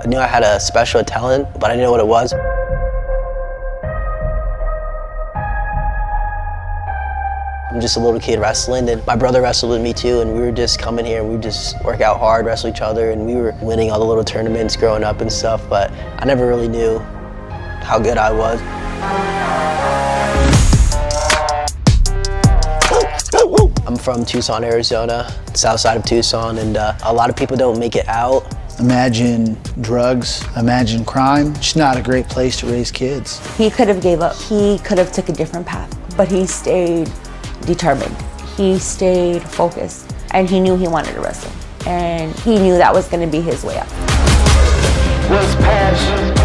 I knew I had a special talent, but I didn't know what it was. I'm just a little kid wrestling, and my brother wrestled with me too, and we were just coming here and we would just work out hard, wrestle each other, and we were winning all the little tournaments growing up and stuff, but I never really knew how good I was. I'm from Tucson, Arizona, south side of Tucson, and a lot of people don't make it out. Imagine drugs, imagine crime. It's not a great place to raise kids. He could have gave up. He could have took a different path, but he stayed determined. He stayed focused, and he knew he wanted to wrestle, and he knew that was going to be his way out. What's passion?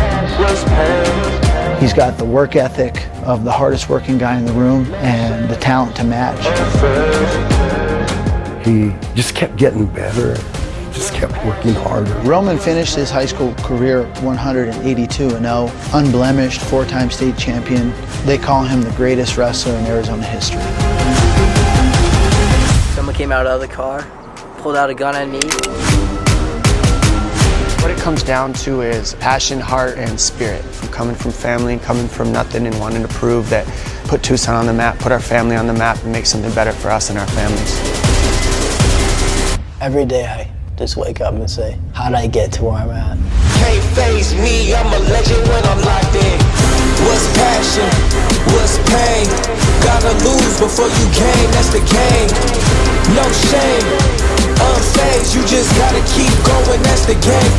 What's pain? He's got the work ethic of the hardest working guy in the room and the talent to match. He just kept getting better, just kept working harder. Roman finished his high school career 182-0, unblemished, 4-time state champion. They call him the greatest wrestler in Arizona history. Someone came out of the car, pulled out a gun at me. What it comes down to is passion, heart, and spirit. From coming from family, coming from nothing, and wanting to prove that, put Tucson on the map, put our family on the map, and make something better for us and our families. Every day I just wake up and say, how did I get to where I'm at? Can't face me, I'm a legend when I'm locked in. What's passion? What's pain? Gotta lose before you gain, that's the game. No shame. Unfazed, you just gotta keep going, that's the game.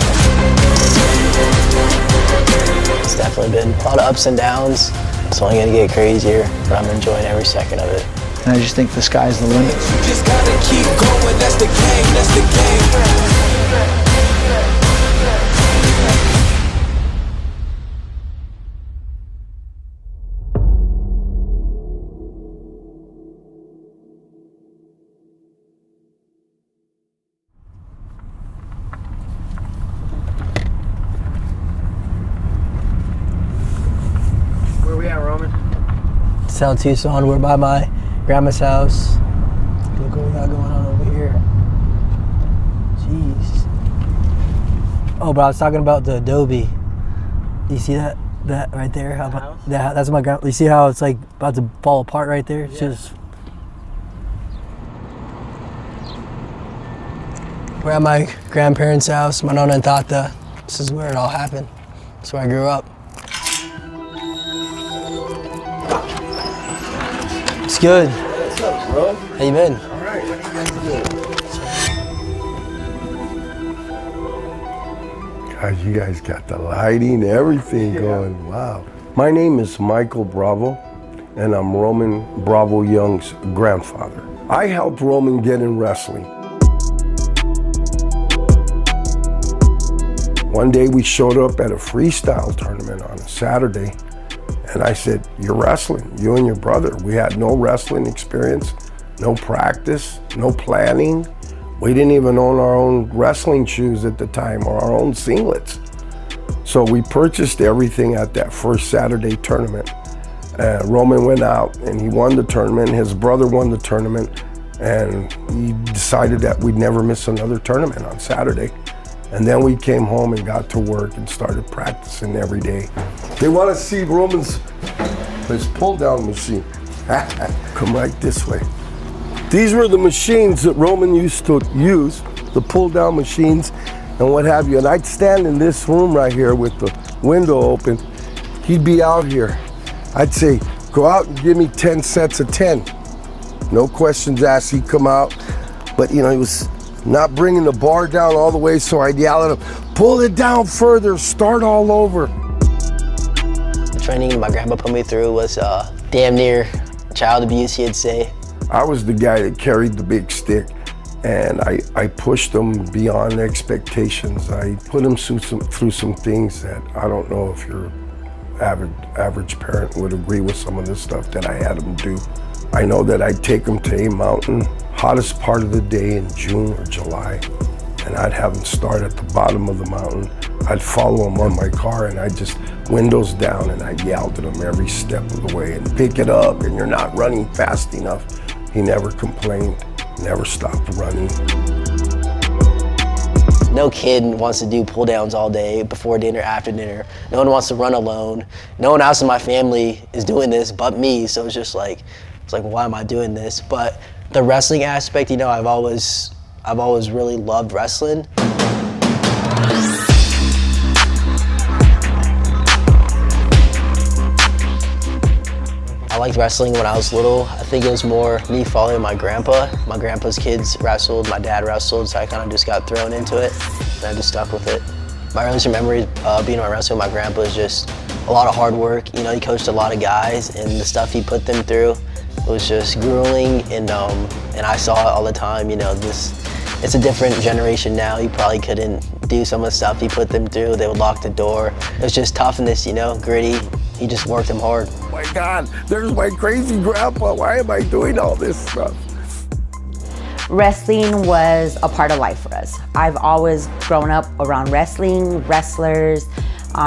It's definitely been a lot of ups and downs. It's only gonna get crazier, but I'm enjoying every second of it. And I just think the sky's the limit. You just gotta keep going, that's the game, that's the game. Where we at, Roman? South Tucson, we're by my grandma's house. Look what we got going on over here. Jeez. Oh, but I was talking about the adobe. You see that right there? How about that? That's my grandma. You see how it's like about to fall apart right there? It's just. We're at my grandparents' house, my nonna and tata. This is where it all happened. That's where I grew up. It's good. What's up, bro? How you been? All right, what are you guys doing? Guys, you guys got the lighting, everything going. Wow. My name is Michael Bravo, and I'm Roman Bravo Young's grandfather. I helped Roman get in wrestling. One day we showed up at a freestyle tournament on a Saturday, and I said, you're wrestling, you and your brother. We had no wrestling experience, no practice, no planning. We didn't even own our own wrestling shoes at the time or our own singlets. So we purchased everything at that first Saturday tournament. Roman went out and he won the tournament. His brother won the tournament, and we decided that we'd never miss another tournament on Saturday. And then we came home and got to work and started practicing every day. They want to see Roman's his pull-down machine. Come right this way. These were the machines that Roman used to use, the pull-down machines and what have you. And I'd stand in this room right here with the window open. He'd be out here. I'd say, go out and give me 10 sets of 10. No questions asked, he'd come out. But you know, he was not bringing the bar down all the way, so I'd yell at him, pull it down further, start all over. The training my grandpa put me through was damn near child abuse, he'd say. I was the guy that carried the big stick, and I pushed them beyond expectations. I put them through some things that I don't know if your average parent would agree with some of the stuff that I had them do. I know that I'd take them to a mountain, hottest part of the day in June or July, and I'd have them start at the bottom of the mountain. I'd follow them on my car, and I'd just windows down, and I'd yell at them every step of the way, and pick it up, and you're not running fast enough. He never complained, never stopped running. No kid wants to do pull downs all day, before dinner, after dinner. No one wants to run alone. No one else in my family is doing this but me, so it's just like, why am I doing this? But the wrestling aspect, you know, I've always really loved wrestling. I liked wrestling when I was little. I think it was more me following my grandpa. My grandpa's kids wrestled, my dad wrestled, so I kind of just got thrown into it, and I just stuck with it. My earliest memory being around wrestling with my grandpa is just a lot of hard work. You know, he coached a lot of guys, and the stuff he put them through was just grueling, and I saw it all the time. You know, it's a different generation now. You probably couldn't do some of the stuff he put them through. They would lock the door. It was just toughness, you know, gritty. He just worked them hard. Oh my God, there's my crazy grandpa. Why am I doing all this stuff? Wrestling was a part of life for us. I've always grown up around wrestling, wrestlers,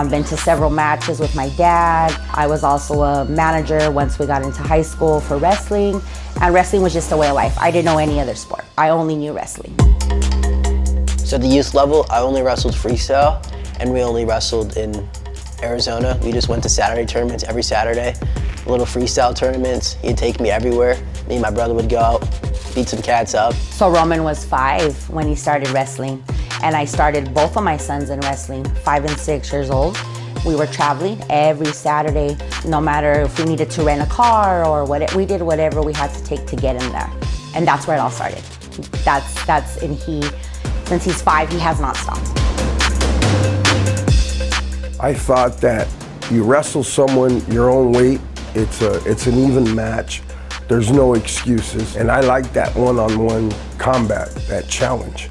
been to several matches with my dad. I was also a manager once we got into high school for wrestling, and wrestling was just a way of life. I didn't know any other sport. I only knew wrestling. So at the youth level, I only wrestled freestyle, and we only wrestled in Arizona. We just went to Saturday tournaments every Saturday, little freestyle tournaments. He'd take me everywhere. Me and my brother would go out, beat some cats up. So Roman was 5 when he started wrestling, and I started both of my sons in wrestling, 5 and 6 years old. We were traveling every Saturday, no matter if we needed to rent a car or what, we did whatever we had to take to get in there. And that's where it all started. Since he's 5, he has not stopped. I thought that you wrestle someone your own weight, it's an even match. There's no excuses. And I like that one-on-one combat, that challenge.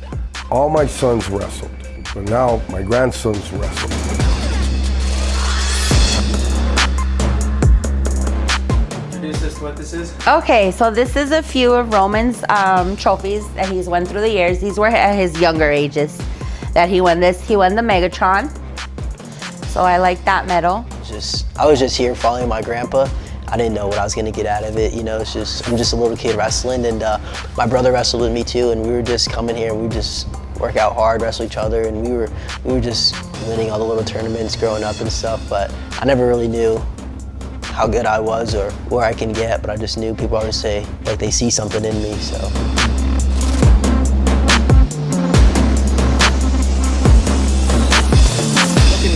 All my sons wrestled, but now my grandsons wrestle. Introduce us to what this is. Okay, so this is a few of Roman's trophies that he's won through the years. These were at his younger ages that he won this. He won the Megatron. So I like that medal. I was just here following my grandpa. I didn't know what I was gonna get out of it. You know, I'm just a little kid wrestling, and my brother wrestled with me too, and we were just coming here, we would just work out hard, wrestle each other, and we were just winning all the little tournaments growing up and stuff, but I never really knew how good I was or where I can get, but I just knew people always say, like, they see something in me, so.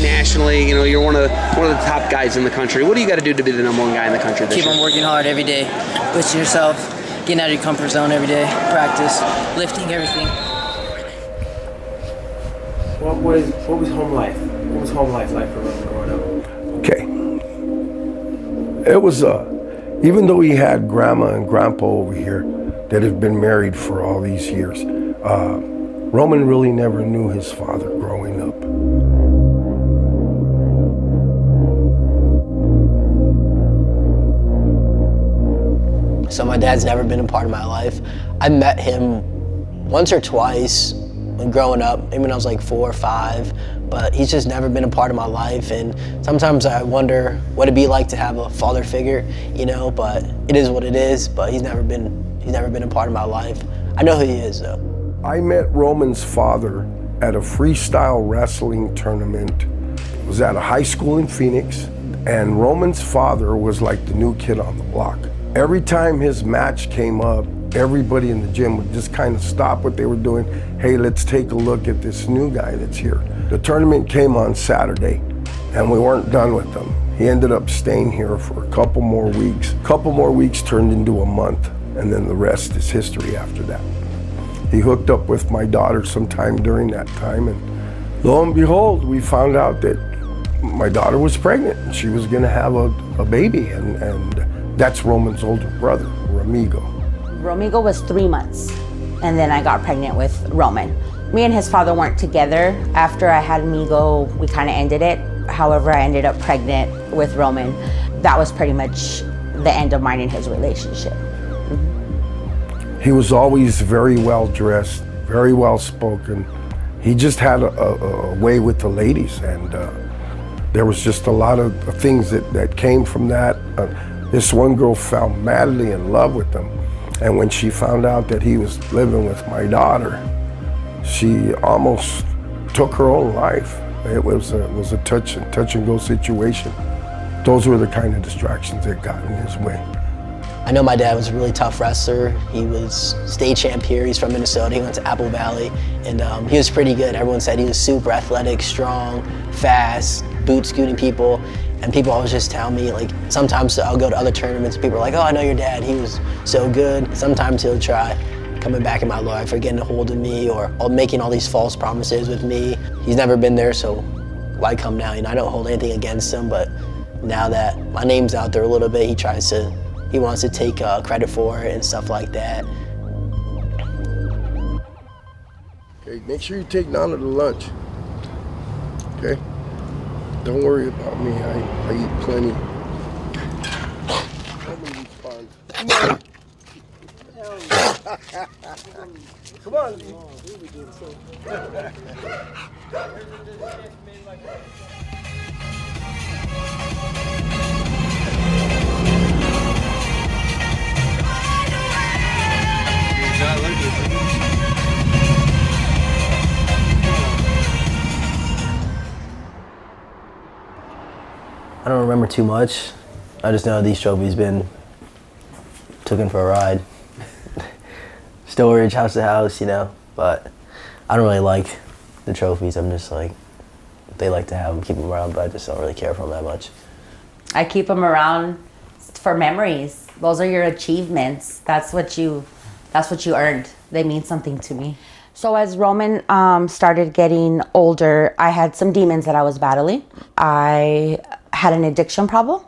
Nationally, you know, you're one of the top guys in the country. What do you got to do to be the #1 guy in the country this Keep year? on working hard every day, pushing yourself, getting out of your comfort zone every day, practice, lifting, everything. What was home life? What was home life like for Roman growing up? Okay. It was, even though he had grandma and grandpa over here that have been married for all these years, Roman really never knew his father growing up. So my dad's never been a part of my life. I met him once or twice when growing up, maybe when I was like 4 or 5, but he's just never been a part of my life, and sometimes I wonder what it'd be like to have a father figure, you know, but it is what it is, but he's never been a part of my life. I know who he is though. I met Roman's father at a freestyle wrestling tournament. It was at a high school in Phoenix, and Roman's father was like the new kid on the block. Every time his match came up, everybody in the gym would just kind of stop what they were doing. Hey, let's take a look at this new guy that's here. The tournament came on Saturday, and we weren't done with him. He ended up staying here for a couple more weeks. A couple more weeks turned into a month, and then the rest is history after that. He hooked up with my daughter sometime during that time, and lo and behold, we found out that my daughter was pregnant, and she was gonna have a baby, and that's Roman's older brother, Ramigo. Romigo was 3 months, and then I got pregnant with Roman. Me and his father weren't together. After I had Migo, we kind of ended it. However, I ended up pregnant with Roman. That was pretty much the end of mine and his relationship. Mm-hmm. He was always very well dressed, very well spoken. He just had a way with the ladies, and there was just a lot of things that came from that. This one girl fell madly in love with him, and when she found out that he was living with my daughter, she almost took her own life. It was a touch and go situation. Those were the kind of distractions that got in his way. I know my dad was a really tough wrestler. He was state champ here. He's from Minnesota. He went to Apple Valley, and he was pretty good. Everyone said he was super athletic, strong, fast, boot scooting people. And people always just tell me, like, sometimes I'll go to other tournaments and people are like, oh, I know your dad, he was so good. Sometimes he'll try coming back in my life or getting a hold of me or making all these false promises with me. He's never been there, so why come now? You know, I don't hold anything against him, but now that my name's out there a little bit, he wants to take credit for it and stuff like that. Okay, make sure you take Nana to lunch, okay? Don't worry about me, I eat plenty. Come on. Come on. I don't remember too much. I just know these trophies took in for a ride. Storage, house to house, you know, but I don't really like the trophies. I'm just like, they like to have them, keep them around, but I just don't really care for them that much. I keep them around for memories. Those are your achievements. That's what you earned. They mean something to me. So as Roman started getting older, I had some demons that I was battling. I had an addiction problem.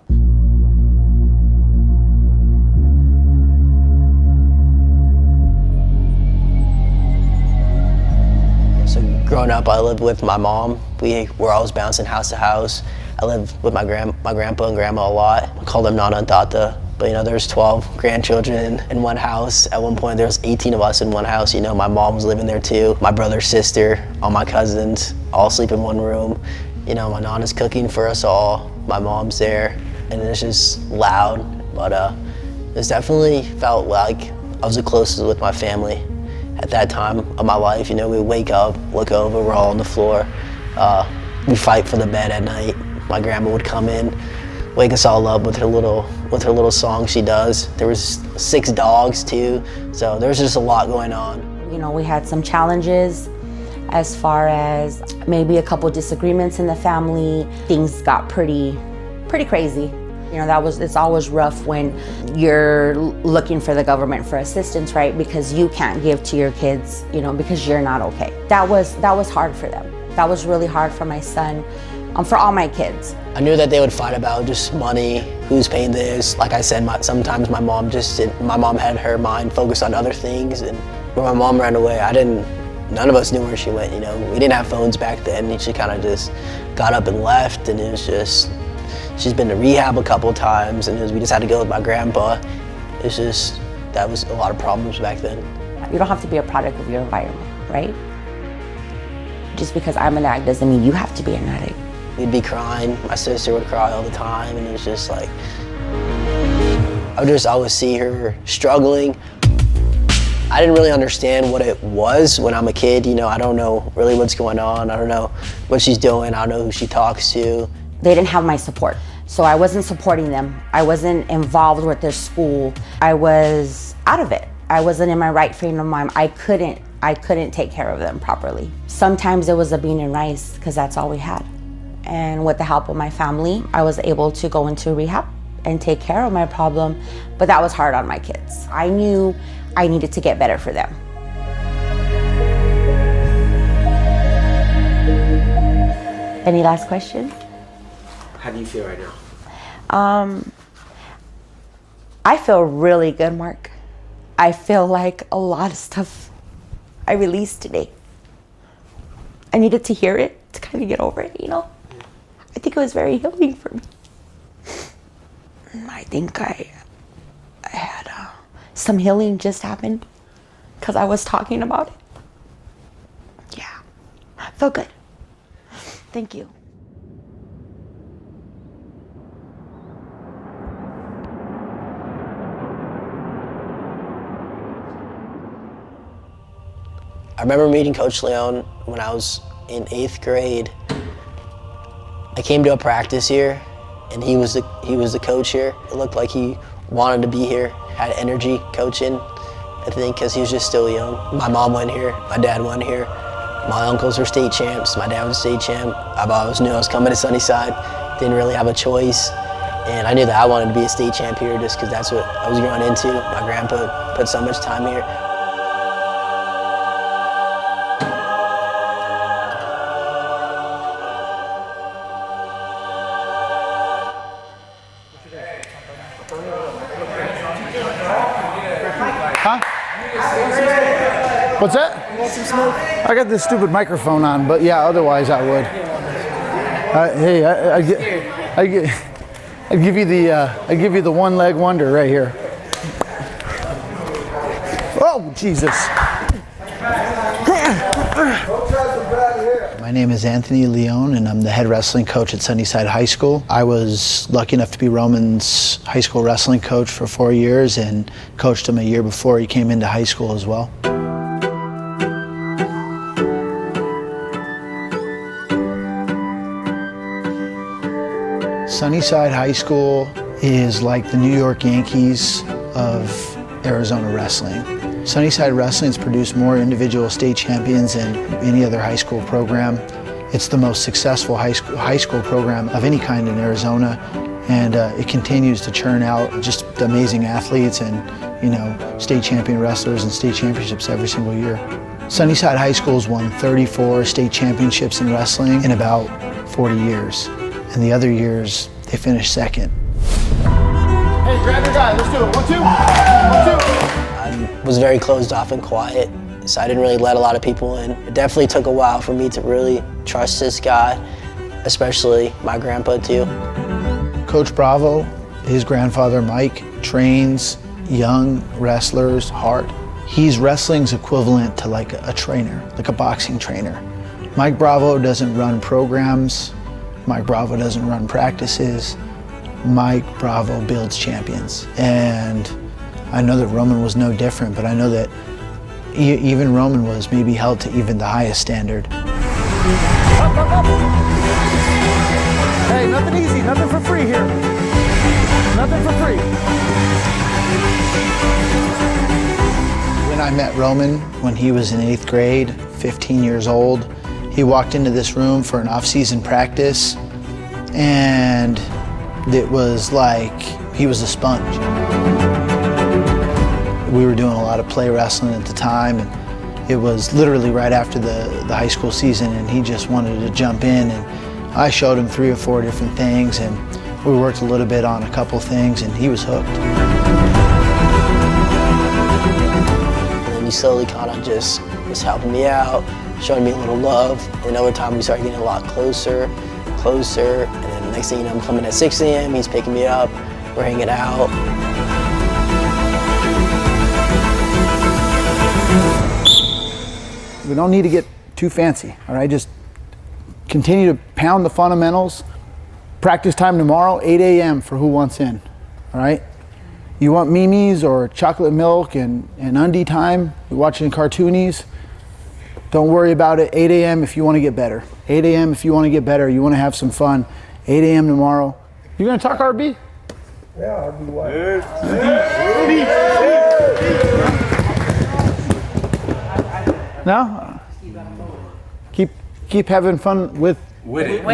So growing up, I lived with my mom. We were always bouncing house to house. I lived with my grandpa and grandma a lot. I called them Nana and Tata. But you know, there's 12 grandchildren in one house. At one point, there was 18 of us in one house. You know, my mom was living there too. My brother, sister, all my cousins, all sleep in one room. You know, my Nana's cooking for us all. My mom's there, and it's just loud. But it's definitely felt like I was the closest with my family at that time of my life. You know, we wake up, look over, we're all on the floor. We fight for the bed at night. My grandma would come in, wake us all up with her little song she does. There was 6 dogs too, so there's just a lot going on. You know, we had some challenges as far as maybe a couple disagreements in the family. Things got pretty crazy. You know, it's always rough when you're looking for the government for assistance, right? Because you can't give to your kids, you know, because you're not okay. That was hard for them. That was really hard for my son. For all my kids. I knew that they would fight about just money, who's paying this. Like I said, sometimes my mom had her mind focused on other things, and when my mom ran away, none of us knew where she went, you know. We didn't have phones back then, and she kind of just got up and left, and it was just, she's been to rehab a couple times, and we just had to go with my grandpa. It's just, that was a lot of problems back then. You don't have to be a product of your environment, right? Just because I'm an addict doesn't mean you have to be an addict. We'd be crying, my sister would cry all the time, and it was just like, I would just always see her struggling. I didn't really understand what it was when I'm a kid, you know, I don't know really what's going on, I don't know what she's doing, I don't know who she talks to. They didn't have my support, so I wasn't supporting them. I wasn't involved with their school. I was out of it. I wasn't in my right frame of mind. I couldn't take care of them properly. Sometimes it was a bean and rice, because that's all we had. And with the help of my family, I was able to go into rehab and take care of my problem, but that was hard on my kids. I knew I needed to get better for them. Any last questions? How do you feel right now? I feel really good, Mark. I feel like a lot of stuff I released today. I needed to hear it to kind of get over it, you know? I think it was very healing for me. I think I had some healing just happened because I was talking about it. Yeah, I feel good. Thank you. I remember meeting Coach Leon when I was in 8th grade. I came to a practice here, and he was the coach here. It looked like he wanted to be here, had energy coaching, I think, because he was just still young. My mom went here, my dad went here. My uncles were state champs, my dad was state champ. I always knew I was coming to Sunnyside, didn't really have a choice. And I knew that I wanted to be a state champ here just because that's what I was growing into. My grandpa put so much time here. Huh? What's that? You want some smoke? I got this stupid microphone on, but yeah, otherwise I would. Hey, I give you the one-leg wonder right here. Oh, Jesus. My name is Anthony Leone, and I'm the head wrestling coach at Sunnyside High School. I was lucky enough to be Roman's high school wrestling coach for 4 years and coached him a year before he came into high school as well. Sunnyside High School is like the New York Yankees of Arizona wrestling. Sunnyside Wrestling has produced more individual state champions than any other high school program. It's the most successful high school program of any kind in Arizona, and it continues to churn out just amazing athletes and, you know, state champion wrestlers and state championships every single year. Sunnyside High School's won 34 state championships in wrestling in about 40 years. And the other years, they finished second. Hey, grab your guy, let's do it. 1, 2, 1, 2. I was very closed off and quiet, so I didn't really let a lot of people in. It definitely took a while for me to really trust this guy, especially my grandpa too. Coach Bravo, his grandfather Mike, trains young wrestlers hard. He's wrestling's equivalent to like a trainer, like a boxing trainer. Mike Bravo doesn't run programs. Mike Bravo doesn't run practices. Mike Bravo builds champions. And I know that Roman was no different, but I know that even Roman was maybe held to even the highest standard. Up, up, up. Hey, nothing easy, nothing for free here. Nothing for free. When I met Roman, when he was in 8th grade, 15 years old, he walked into this room for an off-season practice, and it was like he was a sponge. We were doing a lot of play wrestling at the time, and it was literally right after the high school season, and he just wanted to jump in, and I showed him 3 or 4 different things, and we worked a little bit on a couple things, and he was hooked. And then he slowly kind of just was helping me out, showing me a little love, and over time we started getting a lot closer, and then next thing you know, I'm coming at 6 a.m., he's picking me up, we're hanging out. We don't need to get too fancy, all right? Just continue to pound the fundamentals. Practice time tomorrow, 8 a.m. for who wants in, all right? You want Mimi's or chocolate milk and undie time, you're watching cartoonies, don't worry about it. 8 a.m. if you want to get better. 8 a.m. if you want to get better, you want to have some fun. 8 a.m. tomorrow. You gonna talk RB? Yeah, RBY. No? Keep having fun with it.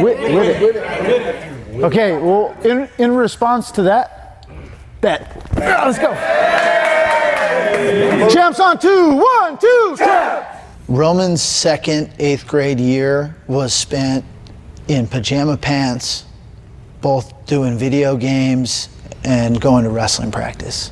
Okay, well, in response to that, bet. Yeah, let's go. Champs on 2, 1, 2, champ! Roman's second 8th grade year was spent in pajama pants, both doing video games and going to wrestling practice.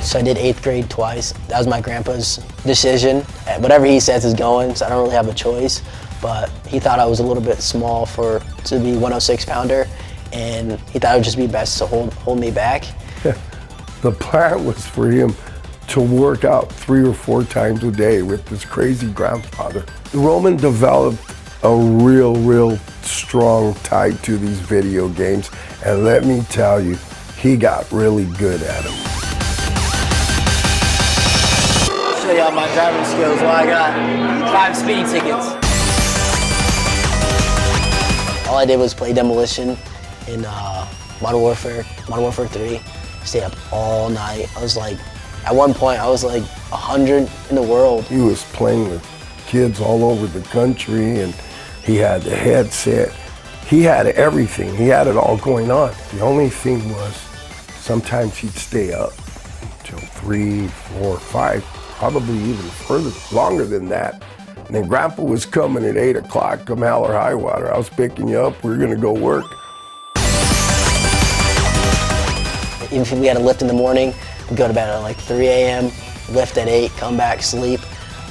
So I did 8th grade twice. That was my grandpa's decision. Whatever he says is going, so I don't really have a choice. But he thought I was a little bit small to be 106-pounder, and he thought it would just be best to hold me back. The plan was for him to work out 3 or 4 times a day with this crazy grandfather. Roman developed a real strong tie to these video games, and let me tell you, he got really good at them. show y'all my driving skills. Well, I got 5 speeding tickets. All I did was play Demolition in Modern Warfare 3. Stayed up all night. I was like, at one point, I was like 100 in the world. He was playing with kids all over the country, and he had the headset. He had everything. He had it all going on. The only thing was, sometimes he'd stay up until 3, 4, 5, probably even further, longer than that. And then Grandpa was coming at 8 o'clock, come hell or high water. I was picking you up, we were gonna go work. Even if we had a lift in the morning, we'd go to bed at like 3 a.m., lift at 8, come back, sleep,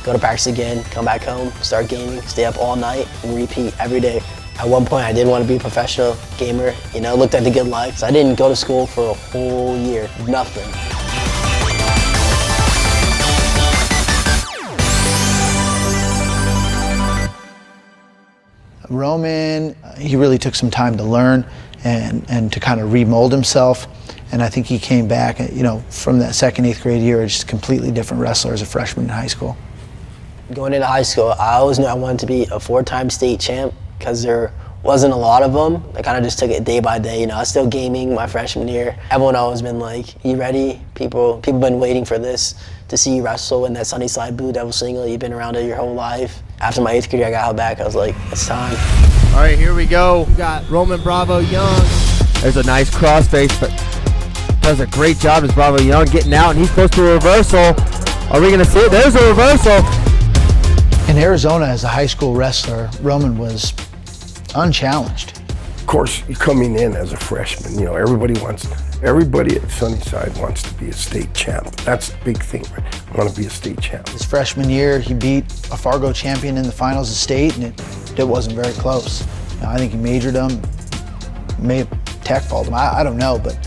go to practice again, come back home, start gaming, stay up all night, and repeat every day. At one point, I did want to be a professional gamer, you know, looked at the good life. So I didn't go to school for a whole year, nothing. Roman, he really took some time to learn and to kind of remold himself. And I think he came back, you know, from that 2nd, 8th grade year, just a completely different wrestler as a freshman in high school. Going into high school, I always knew I wanted to be a 4-time state champ because there wasn't a lot of them. I kind of just took it day by day. You know, I was still gaming my freshman year. Everyone always been like, you ready? People been waiting for this, to see you wrestle in that Sunnyside Blue Devil single. You've been around it your whole life. After my 8th grade, I got back. I was like, it's time. All right, here we go. We got Roman Bravo Young. There's a nice crossface, but does a great job as Bravo Young getting out, and he's supposed to reversal. Are we gonna see it? There's a reversal. In Arizona, as a high school wrestler, Roman was unchallenged. Of course, coming in as a freshman, you know, everybody at Sunnyside wants to be a state champ. That's the big thing, right? I want to be a state champ. His freshman year, he beat a Fargo champion in the finals of state, and it wasn't very close. You know, I think he majored him, may have tech faulted him, I don't know, but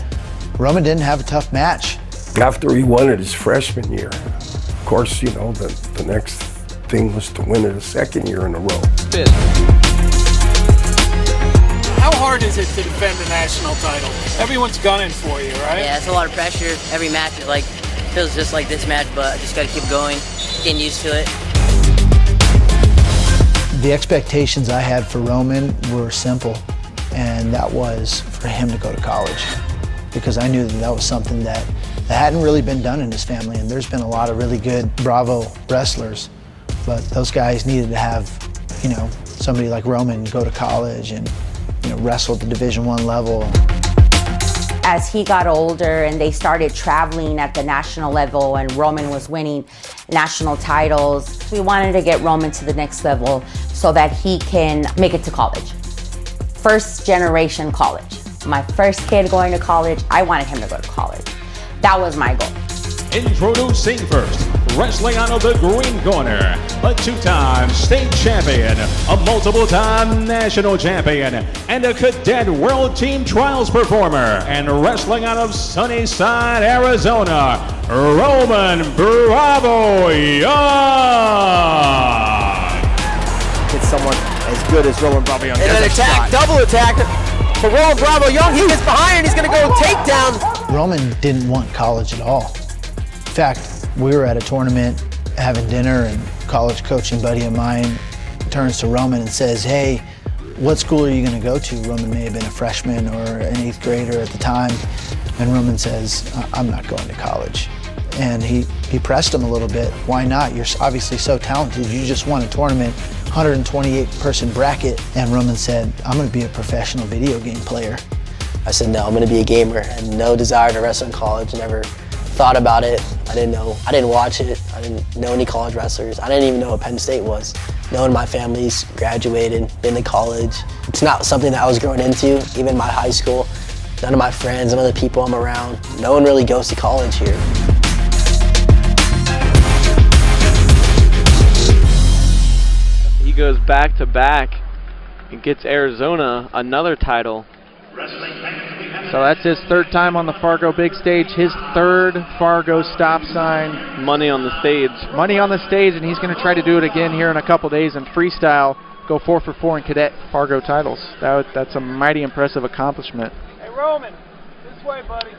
Roman didn't have a tough match. After he won it his freshman year, of course, you know, the next thing was to win it a 2nd year in a row. How hard is it to defend the national title? Everyone's gunning for you, right? Yeah, it's a lot of pressure. Every match is like, feels just like this match, but I just got to keep going, getting used to it. The expectations I had for Roman were simple, and that was for him to go to college, because I knew that was something that hadn't really been done in his family, and there's been a lot of really good Bravo wrestlers, but those guys needed to have, you know, somebody like Roman go to college and, you know, wrestle at the Division I level. As he got older and they started traveling at the national level and Roman was winning national titles, we wanted to get Roman to the next level so that he can make it to college. 1st generation college. My first kid going to college, I wanted him to go to college. That was my goal. Introducing first, wrestling out of the green corner, a 2-time state champion, a multiple-time national champion, and a cadet world team trials performer, and wrestling out of Sunnyside, Arizona, Roman Bravo Young. Get someone as good as Roman Bravo Young. And an attack, double attack for Roman Bravo Young. He gets behind and he's gonna go takedown. Roman didn't want college at all. In fact, we were at a tournament having dinner, and a college coaching buddy of mine turns to Roman and says, hey, what school are you going to go to? Roman may have been a freshman or an 8th grader at the time. And Roman says, I'm not going to college. And he pressed him a little bit. Why not? You're obviously so talented. You just won a tournament, 128-person bracket. And Roman said, I'm going to be a professional video game player. I said, no, I'm going to be a gamer. I had no desire to wrestle in college, never thought about it. I didn't watch it. I didn't know any college wrestlers. I didn't even know what Penn State was. Knowing my family's graduated, been to college. It's not something that I was growing into, even my high school. None of my friends, none of the people I'm around, no one really goes to college here. He goes back to back and gets Arizona another title. So that's his 3rd time on the Fargo big stage, his 3rd Fargo stop sign. Money on the stage. Money on the stage, and he's going to try to do it again here in a couple days in freestyle, go 4 for 4 in cadet Fargo titles. That's a mighty impressive accomplishment. Hey, Roman, this way, buddy.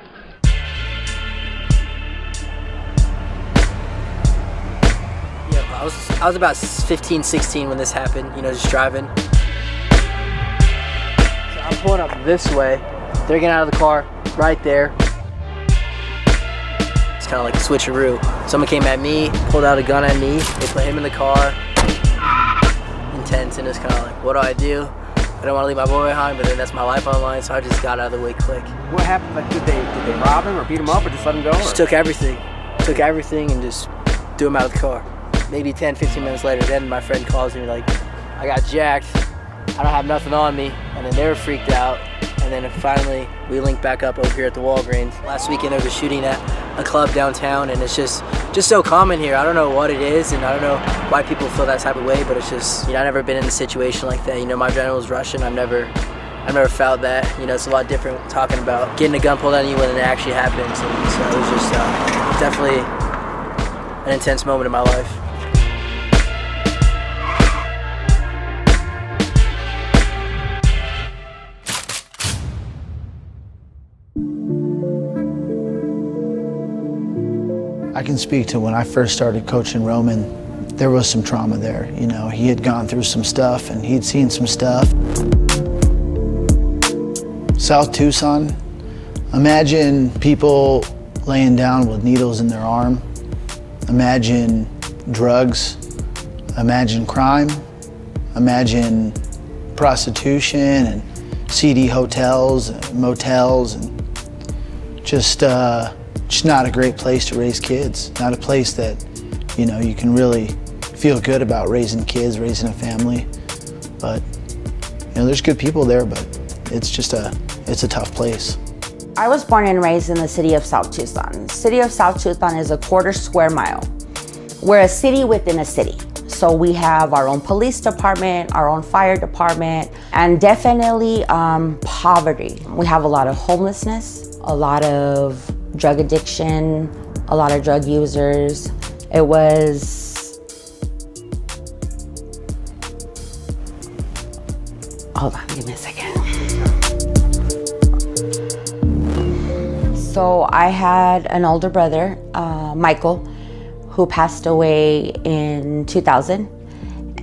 I was about 15, 16 when this happened, you know, just driving. So I'm pulling up this way. They're getting out of the car right there. It's kind of like a switcheroo. Someone came at me, pulled out a gun at me. They put him in the car. Intense, and it's kind of like, what do I do? I don't want to leave my boy behind, but then that's my life on the line, so I just got out of the way quick. What happened? Like, did they rob him or beat him up or just let him go? Just took everything. Took everything and just threw him out of the car. Maybe 10, 15 minutes later, then my friend calls me like, I got jacked, I don't have nothing on me, and then they were freaked out. And then finally, we linked back up over here at the Walgreens. Last weekend, there was a shooting at a club downtown, and it's just so common here. I don't know what it is, and I don't know why people feel that type of way, but it's just, you know, I've never been in a situation like that. You know, my adrenaline's rushing. I've never felt that. You know, it's a lot different talking about getting a gun pulled on you when it actually happens. And so it was just definitely an intense moment in my life. I can speak to when I first started coaching Roman, there was some trauma there. You know, he had gone through some stuff and he'd seen some stuff. South Tucson, imagine people laying down with needles in their arm. Imagine drugs. Imagine crime. Imagine prostitution and seedy hotels and motels, and just not a great place to raise kids. Not a place that, you know, you can really feel good about raising kids, raising a family. But, you know, there's good people there, but it's a tough place. I was born and raised in the city of South Tucson. The city of South Tucson is a quarter square mile. We're a city within a city. So we have our own police department, our own fire department, and definitely poverty. We have a lot of homelessness, a lot of drug addiction, a lot of drug users. It was, hold on, give me a second. So I had an older brother, Michael, who passed away in 2000.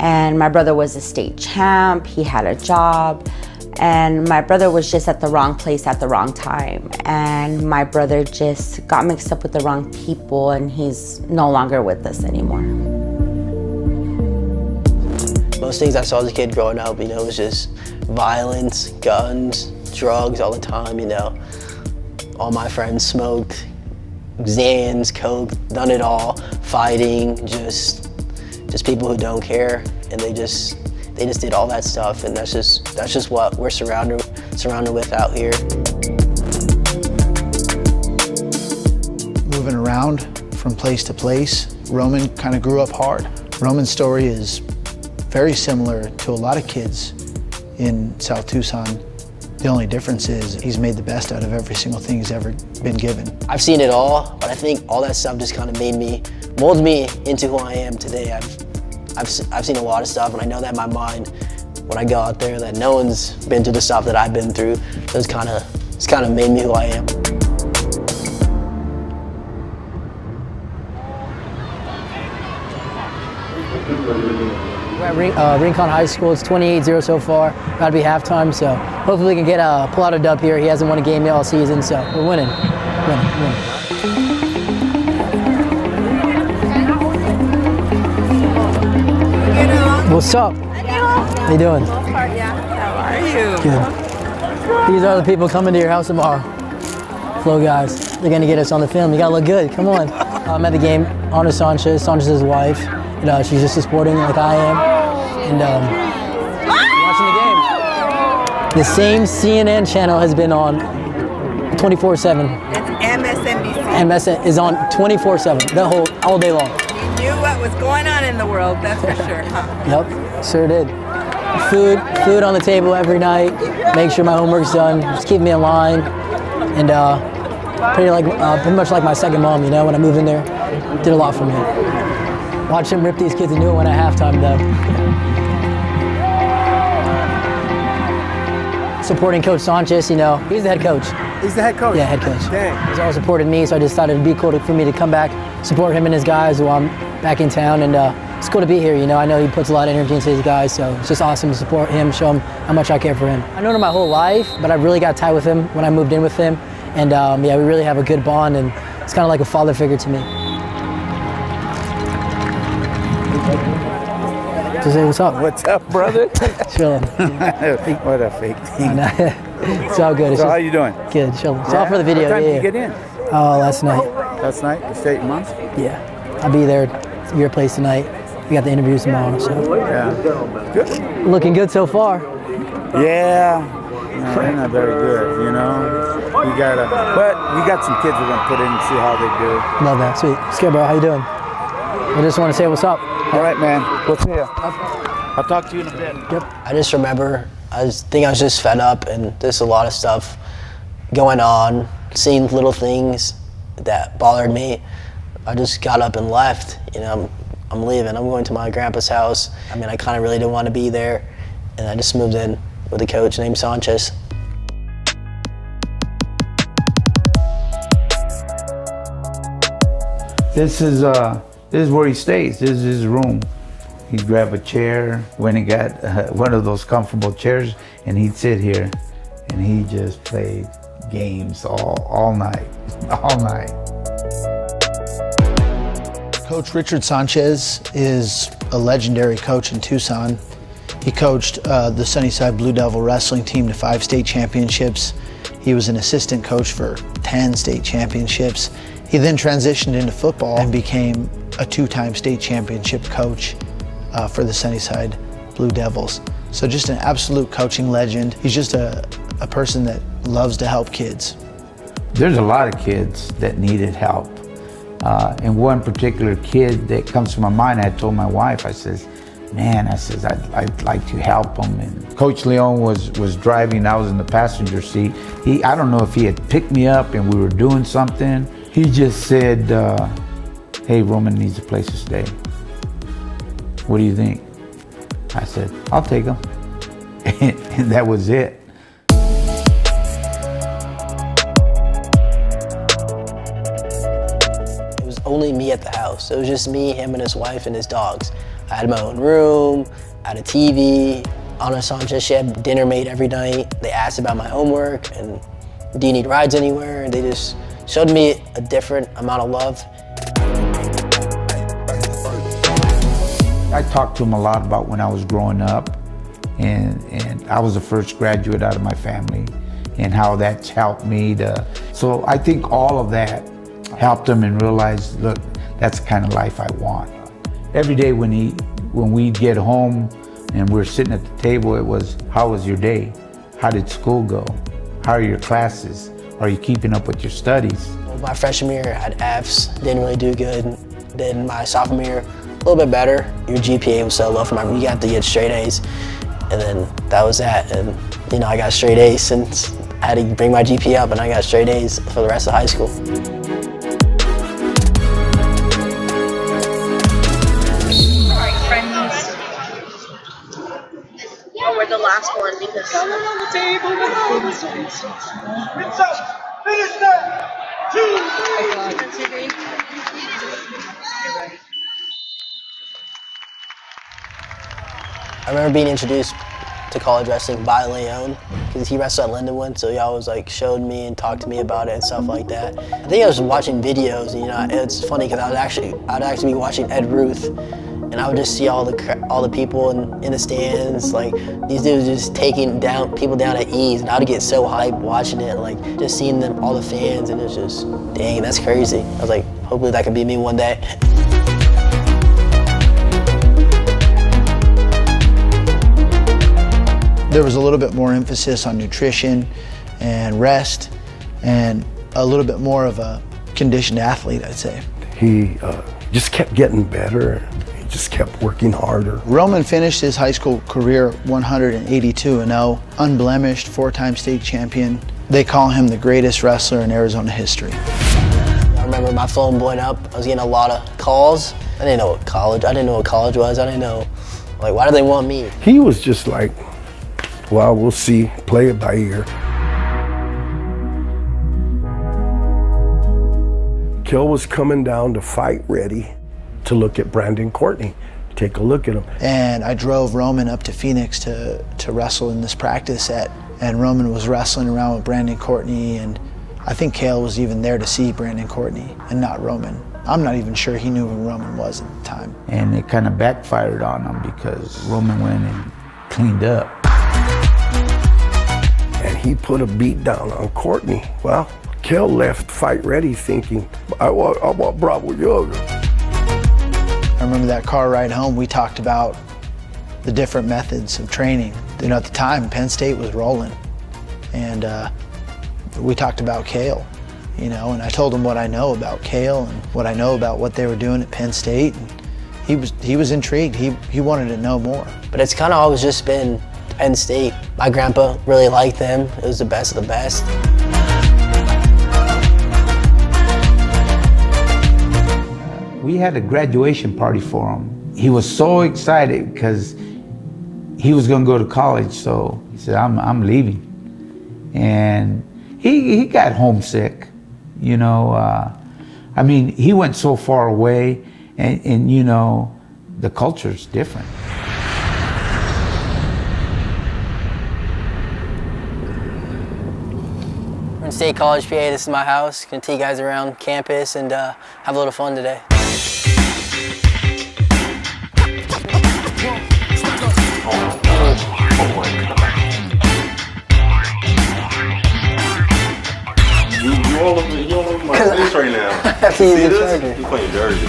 And my brother was a state champ, he had a job, and my brother was just at the wrong place at the wrong time. And my brother just got mixed up with the wrong people, and he's no longer with us anymore. Most things I saw as a kid growing up, you know, was just violence, guns, drugs all the time, you know. All my friends smoked Xans, coke, done it all, fighting, just people who don't care, and they just did all that stuff, and that's just what we're surrounded with out here. Moving around from place to place, Roman kind of grew up hard. Roman's story is very similar to a lot of kids in South Tucson. The only difference is he's made the best out of every single thing he's ever been given. I've seen it all, but I think all that stuff just kind of molded me into who I am today. I've seen a lot of stuff, and I know that in my mind, when I go out there, that no one's been through the stuff that I've been through. So it's kind of made me who I am. We're at Rincon High School. It's 28-0 so far. About to be halftime, so hopefully we can pull out a dub here. He hasn't won a game yet all season, so we're winning. What's up? How you doing? How are you? Good. These are the people coming to your house tomorrow. Flow guys. They're gonna get us on the film. You gotta look good. Come on. I'm at the game. Honor Sanchez's wife. She's just as sporting like I am. And watching the game. The same CNN channel has been on 24/7. It's MSNBC. MSN is on 24/7, all day long. You knew what was going on in the world, that's for sure, huh? Yep, sure did. Food on the table every night. Make sure my homework's done. Just keep me in line. And pretty much like my second mom, you know, when I moved in there. Did a lot for me. Watch him rip these kids a new one at halftime, though. Supporting Coach Sanchez, you know, he's the head coach. He's the head coach? Yeah, head coach. Dang. He's always supported me, so I just thought it'd be cool for me to come back, support him and his guys while I'm back in town, and it's cool to be here. You know, I know he puts a lot of energy into his guys, so it's just awesome to support him, show him how much I care for him. I've known him my whole life, but I really got tied with him when I moved in with him. And yeah, we really have a good bond, and it's kind of like a father figure to me. Just say what's up. What's up, brother? Chilling. What a fake thing. It's all good. It's so how you doing? Good, chilling. It's all for the video. What time yeah. did you get in? Oh, last night. Last night? You stayed in months? Yeah. I'll be there at your place tonight. We got the interviews tomorrow, so. Yeah. Good. Looking good so far. Yeah. No, they're not very good, you know. But we got some kids we're gonna put in and see how they do. Love that. Sweet. Skip, bro. How you doing? I just want to say what's up. All right, man. We'll see you. I'll talk to you in a bit. Yep. I just remember, I was just fed up, and there's a lot of stuff going on, seeing little things that bothered me. I just got up and left. You know, I'm leaving. I'm going to my grandpa's house. I mean, I kind of really didn't want to be there, and I just moved in with a coach named Sanchez. This is where he stays. This is his room. He'd grab a chair when he got one of those comfortable chairs, and he'd sit here, and he just played games all night, all night. Coach Richard Sanchez is a legendary coach in Tucson. He coached the Sunnyside Blue Devil wrestling team to 5 state championships. He was an assistant coach for 10 state championships. He then transitioned into football and became a 2-time state championship coach for the Sunnyside Blue Devils. So just an absolute coaching legend. He's just a person that loves to help kids. There's a lot of kids that needed help. And one particular kid that comes to my mind, I told my wife, I says, man, I'd like to help him. And Coach Leon was driving, I was in the passenger seat. I don't know if he had picked me up and we were doing something. He just said, hey, Roman needs a place to stay. What do you think? I said, I'll take him. And that was it. It was only me at the house. It was just me, him, and his wife and his dogs. I had my own room, I had a TV. Ana Sanchez, she had dinner made every night. They asked about my homework and do you need rides anywhere? And they just showed me a different amount of love. I talked to him a lot about when I was growing up, and I was the first graduate out of my family, and how that's helped me so I think all of that helped him and realize, look, that's the kind of life I want. Every day when we'd get home and we're sitting at the table, it was, how was your day? How did school go? How are your classes? Are you keeping up with your studies? My freshman year, I had Fs, didn't really do good. Then my sophomore year, a little bit better. Your GPA was so low you had to get straight A's. And then that was that. And you know, I got straight A's since I had to bring my GPA up, and I got straight A's for the rest of high school. We're the last one because on the table with all the sweets. It's up. Finish that. 2. I remember being introduced to college wrestling by Leon because he wrestled at Lindenwood, so he always showed me and talked to me about it and stuff like that. I think I was watching videos, and, you know, it's funny because I'd actually be watching Ed Ruth, and I would just see all the people in the stands, these dudes just taking people down at ease, and I would get so hyped watching it, just seeing them, all the fans, and it's just, dang, that's crazy. I was like, hopefully that could be me one day. There was a little bit more emphasis on nutrition and rest, and a little bit more of a conditioned athlete, I'd say. He just kept getting better. He just kept working harder. Roman finished his high school career 182-0, unblemished, 4-time state champion. They call him the greatest wrestler in Arizona history. I remember my phone blowing up. I was getting a lot of calls. I didn't know what college was. I didn't know, why do they want me? He was just like, well, we'll see, play it by ear. Kill was coming down to fight ready to look at Brandon Courtney. take a look at him. And I drove Roman up to Phoenix to wrestle in this practice set, and Roman was wrestling around with Brandon Courtney, and I think Kale was even there to see Brandon Courtney and not Roman. I'm not even sure he knew who Roman was at the time. And it kind of backfired on him because Roman went and cleaned up. And he put a beat down on Courtney. Well, Kale left fight ready thinking, I want Bravo Young. I remember that car ride home, we talked about the different methods of training. You know, at the time, Penn State was rolling. And we talked about Kale, you know, and I told him what I know about Kale and what I know about what they were doing at Penn State. And he was intrigued. He wanted to know more. But it's kind of always just been Penn State. My grandpa really liked them. It was the best of the best. We had a graduation party for him. He was so excited because he was going to go to college, so he said, I'm leaving. And he got homesick, you know. I mean, he went so far away, and you know, the culture's different. We're in State College, PA. This is my house. Gonna take you guys around campus and have a little fun today. You all over my face right now. See this? He's playing dirty.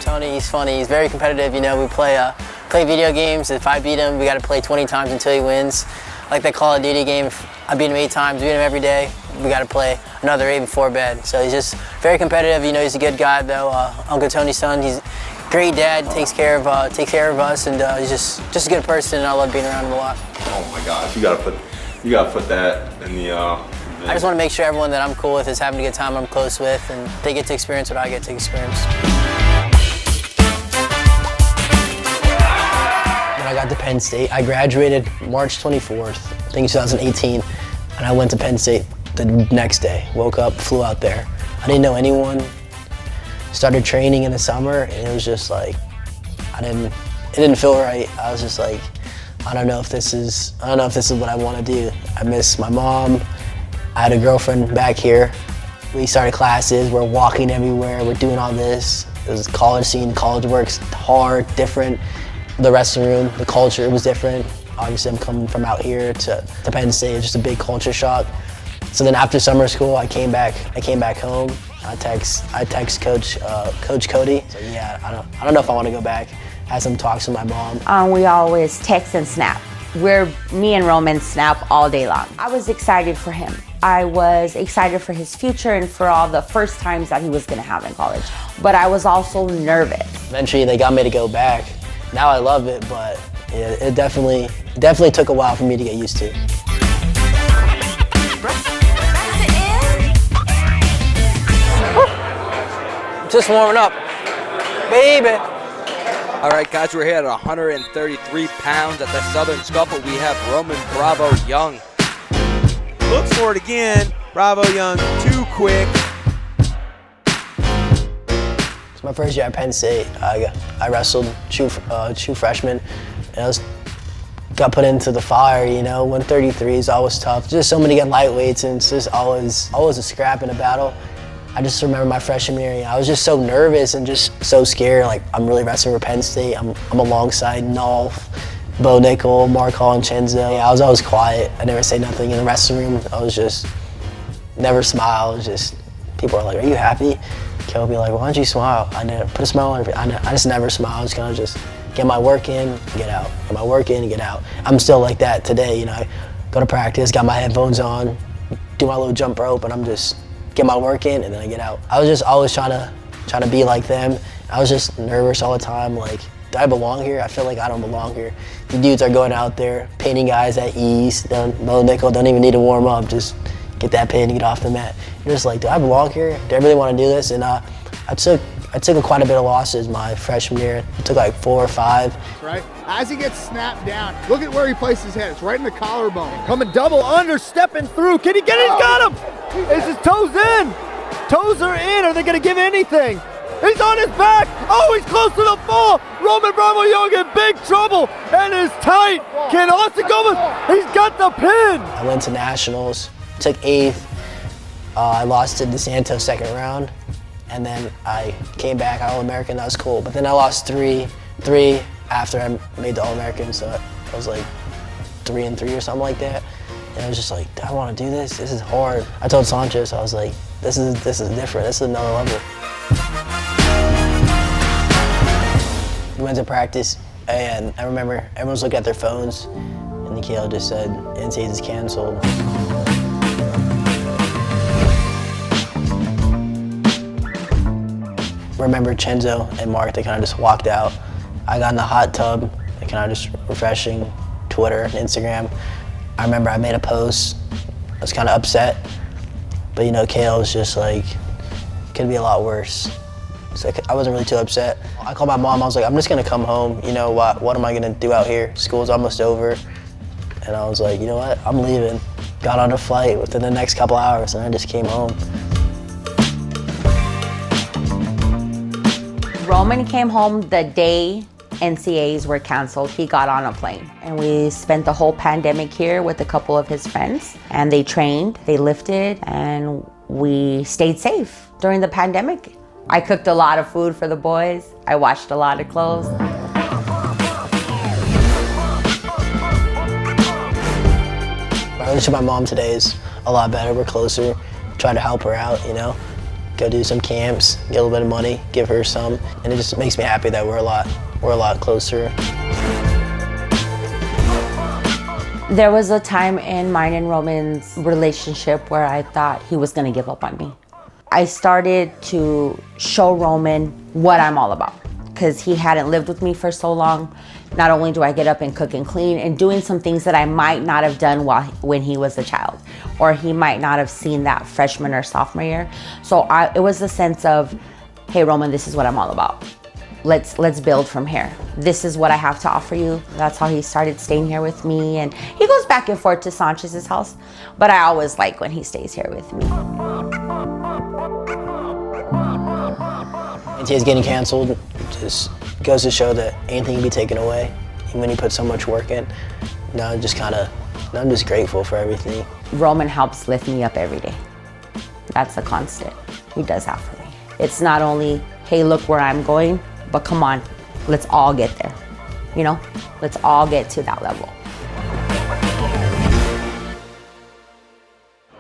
Tony, he's funny. He's very competitive. You know, we play video games. If I beat him, we got to play 20 times until he wins. Like that Call of Duty game, if I beat him 8 times, beat him every day, we got to play another 8 before bed. So he's just very competitive. You know, he's a good guy though. Uncle Tony's son, he's a great dad, takes care of us, and he's just a good person, and I love being around him a lot. Oh my gosh, you gotta put that in the. I just want to make sure everyone that I'm cool with is having a good time, I'm close with, and they get to experience what I get to experience. When I got to Penn State, I graduated March 24th, I think 2018, and I went to Penn State the next day. Woke up, flew out there. I didn't know anyone. Started training in the summer, and it was just like, it didn't feel right. I was just like, I don't know if this is what I want to do. I miss my mom. I had a girlfriend back here. We started classes, we're walking everywhere, we're doing all this. It was college scene, college works hard, different. The wrestling room, the culture was different. Obviously I'm coming from out here to Penn State, it's just a big culture shock. So then after summer school, I came back home. I text Coach Cody. So yeah, I don't know if I want to go back. I had some talks with my mom. We always text and snap. Me and Roman snap all day long. I was excited for him. I was excited for his future and for all the first times that he was gonna have in college. But I was also nervous. Eventually they got me to go back. Now I love it, but it definitely took a while for me to get used to. Just warming up, baby. All right, guys, we're here at 133 pounds at the Southern Scuffle. We have Roman Bravo Young. Looks for it again. Bravo Young, too quick. It's my first year at Penn State. I wrestled true freshman, and I got put into the fire. You know, 133 is always tough. Just so many get lightweights, and it's just always a scrap in a battle. I just remember my freshman year, I was just so nervous and just so scared. Like, I'm really wrestling for Penn State. I'm alongside Nolf, Bo Nickel, Mark Hall, and Chenzo. I was always quiet. I never say nothing in the wrestling room. I was just, never smile. It was just, people are like, are you happy? Kel would be like, why don't you smile? I never put a smile on her face. I just never smile. I was gonna just get my work in, get out. Get my work in, get out. I'm still like that today, you know. I go to practice, got my headphones on, do my little jump rope, and I'm just, get my work in, and then I get out. I was just always trying to be like them. I was just nervous all the time, like, do I belong here? I feel like I don't belong here. The dudes are going out there, painting guys at ease. Bo Nickel don't even need to warm up, just get that paint and get off the mat. You're just like, do I belong here? Do I really want to do this? And I took quite a bit of losses my freshman year. I took like 4 or 5. Right? As he gets snapped down, look at where he placed his head. It's right in the collarbone. Coming double under, stepping through. Can he get it? He's got him! Is his toes in? Toes are in. Are they going to give anything? He's on his back. Oh, he's close to the fall. Roman Bravo Young in big trouble and is tight. Can Austin Gomez? He's got the pin. I went to nationals, took 8th. I lost to DeSanto second round, and then I came back All-American. That was cool. But then I lost three after I made the All-American, so I was like 3-3 or something like that. And I was just like, do I want to do this? This is hard. I told Sanchez, I was like, this is different. This is another level. We went to practice, and I remember everyone's looking at their phones, and Nikhil just said, NCAA is canceled. I remember Chenzo and Mark, they kind of just walked out. I got in the hot tub, kind of just refreshing Twitter and Instagram. I remember I made a post. I was kind of upset, but you know, Kale was just like, could be a lot worse. So I wasn't really too upset. I called my mom, I was like, I'm just gonna come home. You know what am I gonna do out here? School's almost over. And I was like, you know what, I'm leaving. Got on a flight within the next couple hours, and I just came home. Roman came home the day NCAAs were canceled. He got on a plane, and we spent the whole pandemic here with a couple of his friends, and they trained, they lifted, and we stayed safe during the pandemic. I cooked a lot of food for the boys. I washed a lot of clothes. My relationship with my mom today is a lot better. We're closer. Try to help her out, you know. Go do some camps, get a little bit of money, give her some, and it just makes me happy that we're a lot closer. There was a time in mine and Roman's relationship where I thought he was gonna give up on me. I started to show Roman what I'm all about, because he hadn't lived with me for so long. Not only do I get up and cook and clean and doing some things that I might not have done when he was a child, or he might not have seen that freshman or sophomore year. So it was a sense of, hey Roman, this is what I'm all about. Let's build from here. This is what I have to offer you. That's how he started staying here with me, and he goes back and forth to Sanchez's house, but I always like when he stays here with me. NCAA's getting canceled just goes to show that anything can be taken away, even when you put so much work in. Now I'm just grateful for everything. Roman helps lift me up every day. That's a constant. He does that for me. It's not only, hey, look where I'm going, but come on, let's all get there. You know, let's all get to that level.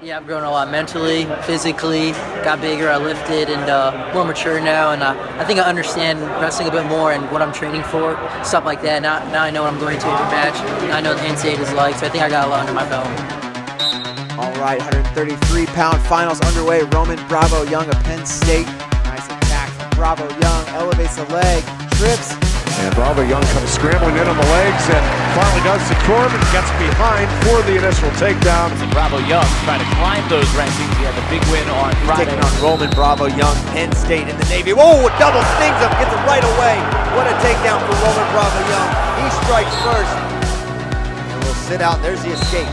Yeah, I've grown a lot mentally, physically, got bigger, I lifted, and more mature now, and I think I understand wrestling a bit more and what I'm training for, stuff like that. Now I know what I'm going to every match, and I know what the NCAA is like, so I think I got a lot under my belt. All right, 133-pound finals underway. Roman Bravo Young of Penn State. Nice attack from Bravo Young, elevates the leg, trips. And Bravo Young comes scrambling in on the legs and finally does secure him and gets behind for the initial takedown. Bravo Young trying to climb those rankings. He had the big win on Friday. Taking on Roman Bravo Young, Penn State in the Navy. Whoa, double stings him, gets it right away. What a takedown for Roman Bravo Young. He strikes first and will sit out. There's the escape.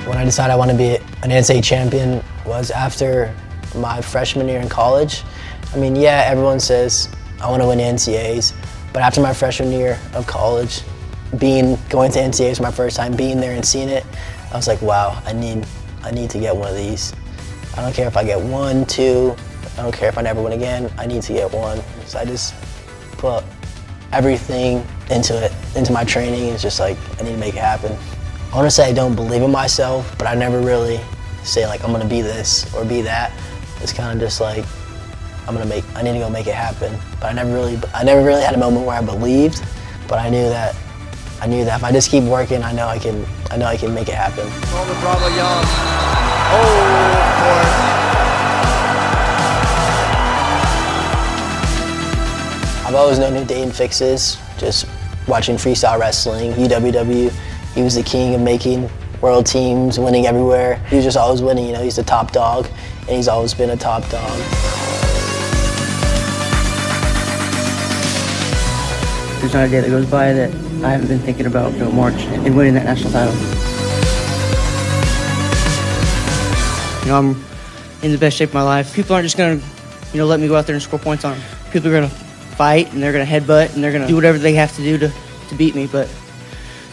When I decided I want to be an NCAA champion was after my freshman year in college. I mean, yeah, everyone says I want to win NCAAs, but after my freshman year of college, going to NCAAs for my first time, being there and seeing it, I was like, wow, I need to get one of these. I don't care if I get 1, 2, I don't care if I never win again, I need to get one. So I just put everything into my training. It's just like, I need to make it happen. I want to say I don't believe in myself, but I never really say like, I'm gonna be this or be that. It's kind of just like, I need to go make it happen. But I never really had a moment where I believed, but I knew that if I just keep working, I know I can make it happen. Roman Bravo Young. Oh, I've always known who Dayton Fix is, just watching freestyle wrestling, UWW. He was the king of making world teams, winning everywhere. He was just always winning, you know, he's the top dog, and he's always been a top dog. There's not a day that goes by that I haven't been thinking about March and winning that national title. You know, I'm in the best shape of my life. People aren't just going to let me go out there and score points on them. People are going to fight, and they're going to headbutt, and they're going to do whatever they have to do to beat me. But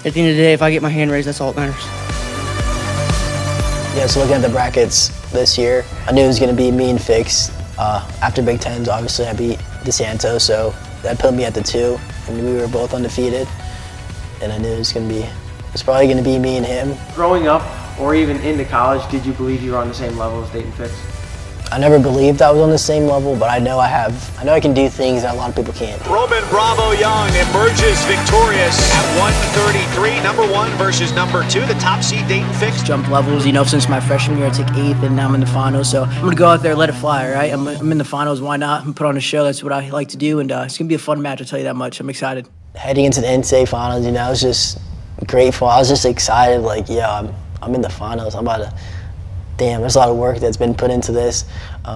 at the end of the day, if I get my hand raised, that's all that matters. Yeah, so looking at the brackets this year, I knew it was going to be me and Fix. After Big Tens, obviously I beat DeSanto, so that put me at the 2, and we were both undefeated. And I knew it was probably going to be me and him. Growing up, or even into college, did you believe you were on the same level as Dayton Fix? I never believed I was on the same level, but I know I know I can do things that a lot of people can't. Roman Bravo Young emerges victorious at 133. Number 1 versus number 2, the top seed Dayton Fix. Jump levels, since my freshman year I took 8th, and now I'm in the finals. So I'm gonna go out there, let it fly, right? I'm in the finals, why not? I'm gonna put on a show, that's what I like to do, and it's gonna be a fun match, I'll tell you that much. I'm excited. Heading into the NCAA finals, it was just grateful. I was just excited, I'm in the finals. I'm about to, damn, there's a lot of work that's been put into this.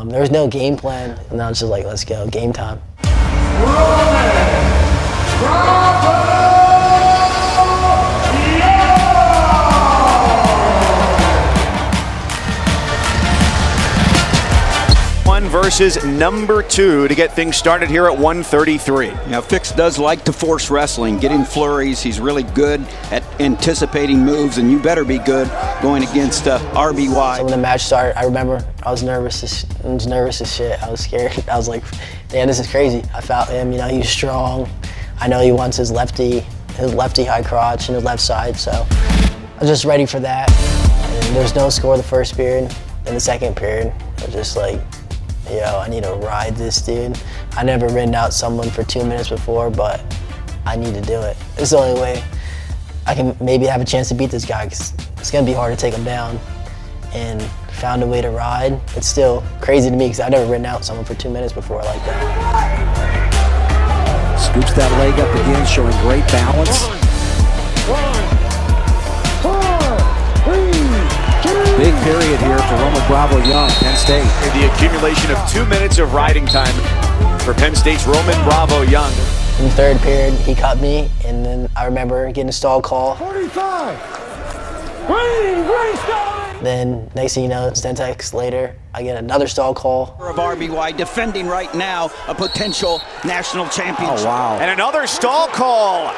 There was no game plan, and I was just like, let's go, game time. Versus number 2 to get things started here at 133. Now, Fix does like to force wrestling, get in flurries. He's really good at anticipating moves, and you better be good going against RBY. So when the match started, I remember I was nervous as shit. I was scared. I was like, damn, this is crazy. I felt him, he's strong. I know he wants his lefty high crotch and his left side, so I was just ready for that. And there was no score the first period. In the second period, I was just like, I need to ride this dude. I never ridden out someone for 2 minutes before, but I need to do it. It's the only way I can maybe have a chance to beat this guy, because it's gonna be hard to take him down. And found a way to ride. It's still crazy to me, because I've never ridden out someone for 2 minutes before like that. Scoops that leg up again, showing great balance. Big period here for Roman Bravo Young, Penn State. The accumulation of 2 minutes of riding time for Penn State's Roman Bravo Young. In the third period, he cut me, and then I remember getting a stall call. 45! Then next thing you know, 10 seconds later, I get another stall call. Of RBY defending right now a potential national championship. Oh, wow. And another stall call.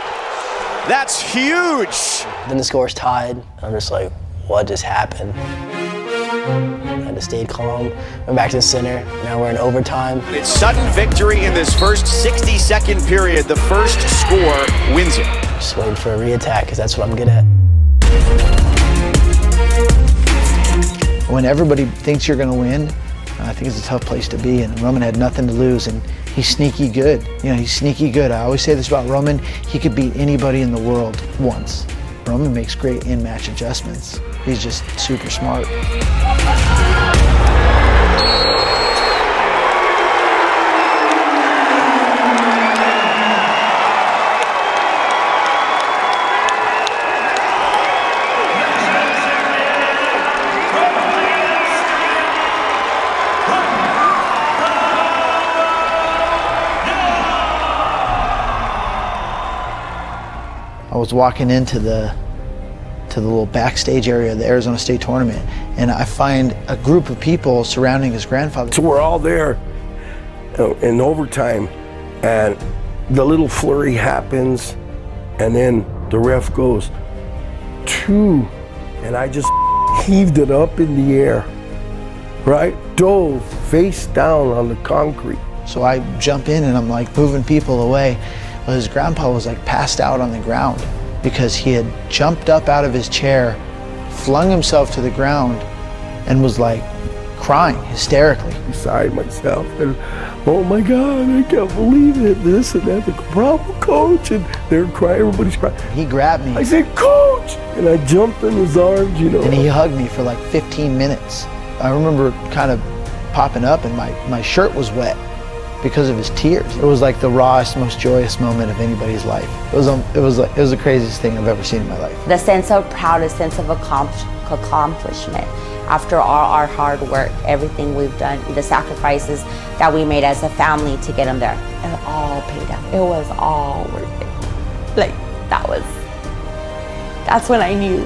That's huge. Then the score's tied. I'm just like, what just happened? I had to stay calm. Went back to the center. Now we're in overtime. It's sudden victory in this first 60-second period. The first score wins it. Just waiting for a re-attack, because that's what I'm good at. When everybody thinks you're going to win, I think it's a tough place to be, and Roman had nothing to lose, and he's sneaky good. He's sneaky good. I always say this about Roman, he could beat anybody in the world once. Roman makes great in-match adjustments. He's just super smart. I was walking into the little backstage area of the Arizona State tournament, and I find a group of people surrounding his grandfather. So we're all there in overtime, and the little flurry happens, and then the ref goes 2, and I just heaved it up in the air, right? Dove face down on the concrete. So I jump in and I'm like moving people away. Well, his grandpa was like passed out on the ground because he had jumped up out of his chair, flung himself to the ground, and was like crying hysterically. Beside myself, and oh my God, I can't believe it, this and that, the problem, coach, and they're crying, everybody's crying. He grabbed me. I said, coach, and I jumped in his arms, And he hugged me for like 15 minutes. I remember kind of popping up and my shirt was wet because of his tears. It was like the rawest, most joyous moment of anybody's life. It was the craziest thing I've ever seen in my life. The sense of pride, a sense of accomplishment. After all our hard work, everything we've done, the sacrifices that we made as a family to get them there, it all paid off. It was all worth it. That's when I knew,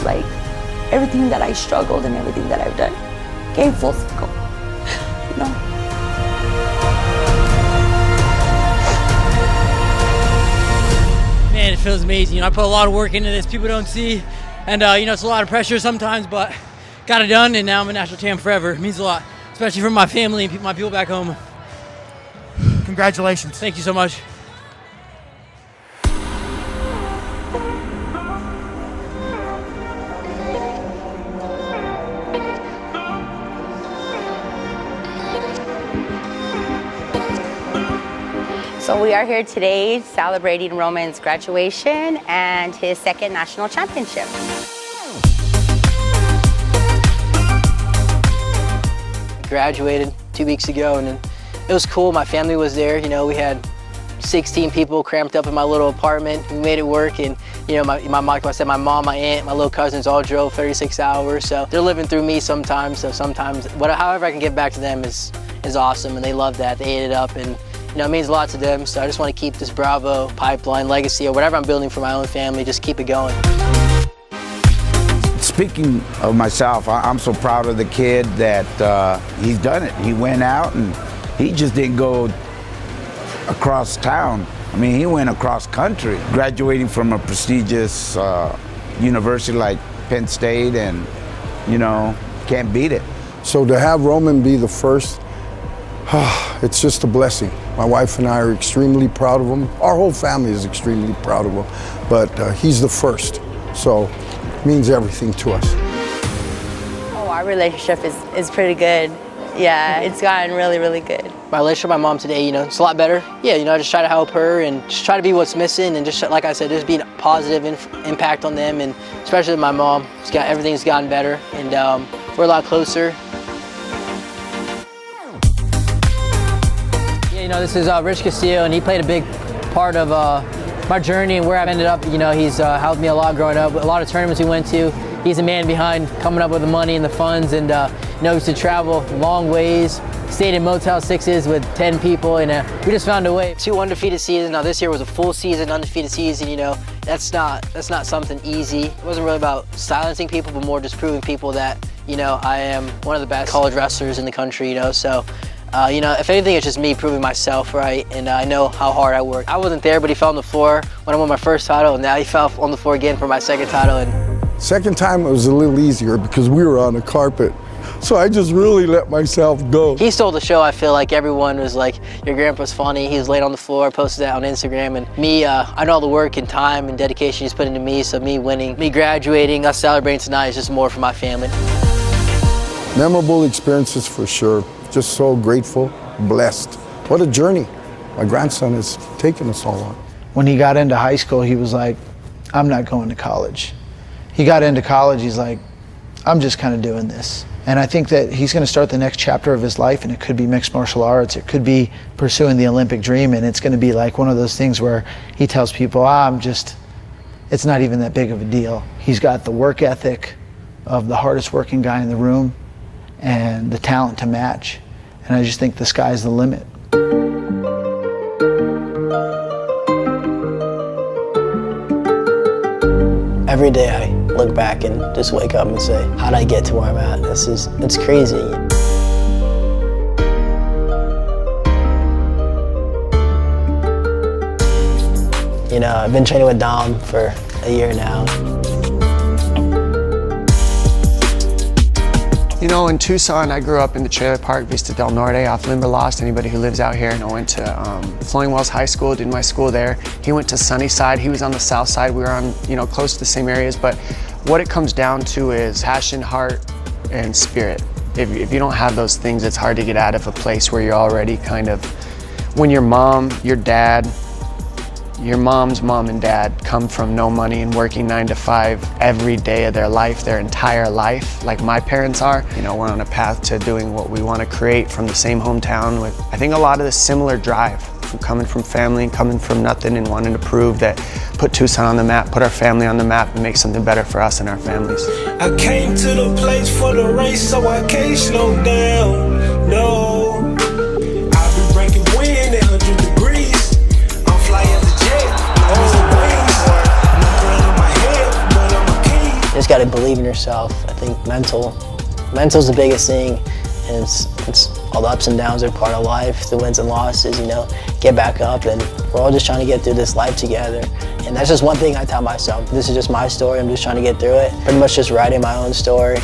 everything that I struggled and everything that I've done came full circle, feels amazing. You know, I put a lot of work into this people don't see, and you know, it's a lot of pressure sometimes, but got it done, and now I'm a national champ forever. It means a lot, especially for my family and my people back home. Congratulations. Thank you so much. So we are here today celebrating Roman's graduation and his second national championship. Graduated 2 weeks ago, and it was cool. My family was there. You know, we had 16 people cramped up in my little apartment. We made it work, and you know, like I said, my mom, my aunt, my little cousins all drove 36 hours. So they're living through me sometimes. So sometimes, however I can get back to them is awesome, and they love that. They ate it up, and you know, it means a lot to them. So I just want to keep this Bravo pipeline legacy or whatever I'm building for my own family. Just keep it going. Speaking of myself, I'm so proud of the kid that he's done it. He went out and he just didn't go across town. I mean, he went across country, graduating from a prestigious university like Penn State, and, you know, can't beat it. So to have Roman be the first, it's just a blessing. My wife and I are extremely proud of him. Our whole family is extremely proud of him, but he's the first. So it means everything to us. Oh, our relationship is pretty good. Yeah, it's gotten really, really good. My relationship with my mom today, you know, it's a lot better. Yeah, you know, I just try to help her and just try to be what's missing, and just, like I said, just be a positive impact on them, and especially with my mom. Everything's gotten better, and we're a lot closer. You know, this is Rich Castillo, and he played a big part of my journey and where I've ended up. You know, he's helped me a lot growing up. A lot of tournaments we went to. He's the man behind coming up with the money and the funds, and you know, used to travel long ways, stayed in Motel 6s with 10 people, and we just found a way. 2 undefeated seasons. Now this year was a full season, undefeated season. You know, that's not something easy. It wasn't really about silencing people, but more just proving people that, you know, I am one of the best college wrestlers in the country. You know, so. You know, if anything, it's just me proving myself right, and I know how hard I work. I wasn't there, but he fell on the floor when I won my first title, and now he fell on the floor again for my second title. And second time it was a little easier because we were on the carpet, so I just really let myself go. He stole the show. I feel like everyone was like, "Your grandpa's funny." He was laid on the floor, posted that on Instagram, and me, I know all the work and time and dedication he's put into me. So me winning, me graduating, us celebrating tonight is just more for my family. Memorable experiences for sure. Just so grateful, blessed. What a journey my grandson has taken us all on. When he got into high school, he was like, I'm not going to college. He got into college, he's like, I'm just kind of doing this. And I think that he's going to start the next chapter of his life, and it could be mixed martial arts, it could be pursuing the Olympic dream, and it's going to be like one of those things where he tells people, it's not even that big of a deal. He's got the work ethic of the hardest working guy in the room and the talent to match. And I just think the sky's the limit. Every day I look back and just wake up and say, how did I get to where I'm at? It's crazy. You know, I've been training with Dom for a year now. You know, in Tucson, I grew up in the trailer park, Vista del Norte, off Limberlost. Anybody who lives out here, and I went to Flowing Wells High School, did my school there. He went to Sunnyside. He was on the south side. We were on, you know, close to the same areas. But what it comes down to is passion, heart, and spirit. If you don't have those things, it's hard to get out of a place where you're already kind of, when your mom, your dad, your mom's mom and dad come from no money and working 9 to 5 every day of their life, their entire life, like my parents are. You know, we're on a path to doing what we want to create from the same hometown with, I think, a lot of the similar drive from coming from family and coming from nothing and wanting to prove that, put Tucson on the map, put our family on the map, and make something better for us and our families. I came to the place for the race, so I can't slow down, no. I'll be breaking wind at 100 degrees. I'm flying the jet, You just got to believe in yourself. I think mental's the biggest thing. and it's all the ups and downs are part of life, the wins and losses, you know, get back up, and we're all just trying to get through this life together. And that's just one thing I tell myself. This is just my story. I'm just trying to get through it. Pretty much just writing my own story.